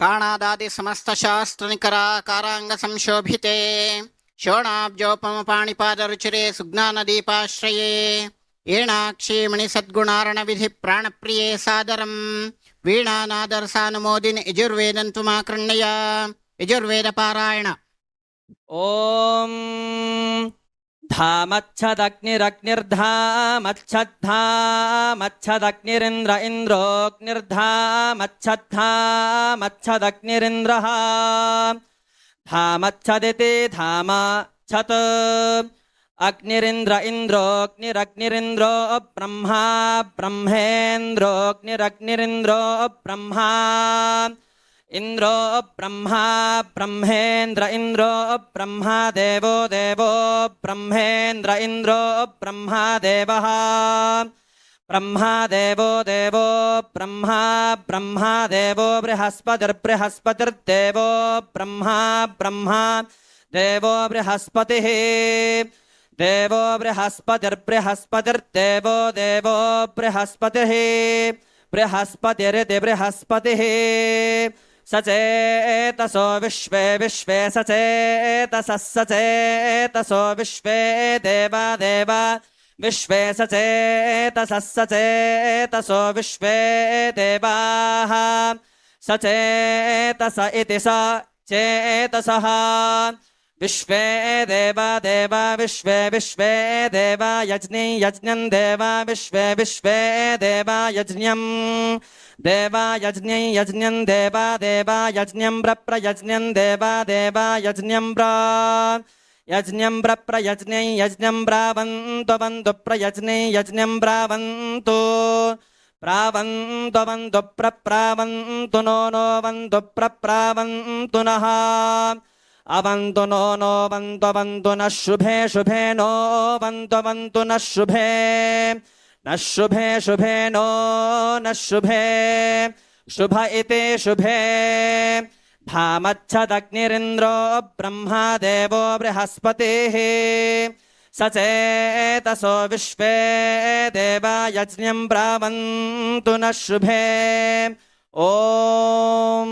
काणादादि समस्त शास्त्र निकराकारांग संशोभिते शोणाब्जोपमपाणिपादरुचिरे सुज्ञानदीपाश्रये येणाक्षी मणिसद्गुणारण विधि प्राणप्रिये सादरम् वीणानादरसानुमोदिनि यजुर्वेदन्तुमाकृण्य यजुर्वेदपारायण। ओम धामच्छदग्निरग्निर्धामच्छद्धामच्छदग्निरिन्द्र इन्द्रोऽग्निर्धामच्छद्धामच्छदग्निरिन्द्रः धामच्छदिति धामच्छत् अग्निरिन्द्र इन्द्रोऽग्निरग्निरिन्द्रो ब्रह्मा ब्रह्मेन्द्रोऽग्निरग्निरिन्द्रो ब्रह्मा इंद्रो ब्रह्मा ब्रह्मेन्द्र इंद्रो ब्रह्मा देवो देवो ब्रह्मेन्द्र इंद्रो ब्रह्मा देवः ब्रह्मा देवो देवो ब्रह्मा ब्रह्मा देवो बृहस्पतिर्बृहस्पतिर्देवो ब्रह्मा ब्रह्मा देवो बृहस्पतिः देवो बृहस्पतिर्बृहस्पतिर्देवो देवो बृहस्पतिः बृहस्पतिरिति बृहस्पतिः सचेतसो विश्वे विश्वे सचेतसः सचेतसो विश्वे देवा देवा विश्वे सचेतसः सचेतसो विश्वे देवाः सचेतस इति स चेतसः विश्वे देवा देवा विश्वे विश्वे देवा यज्ञं यज्ञं देवा विश्वे विश्वे देवा यज्ञं देवा यज्ञं यज्ञं देवा देवा यज्ञं प्रयज्ञं देवा देवा यज्ञं यज्ञं प्रयज्ञं यज्ञं ब्रावन्तु वन्तु प्रयज्ञं यज्ञं ब्रावन्तु प्रावन्तु वन्तु प्रावन्तु नो वन्तु प्रावन्तु नः अवन्तु नो वन्तु नः शुभे शुभे नो वन्तु नः शुभे नः शुभे शुभे नो नः शुभे शुभ इति शुभे धामच्छदग्निरिन्द्रो ब्रह्मा देवो बृहस्पतिः सचेतसो विश्वे देवा यज्ञं ब्रावन्तु नः शुभे ओम।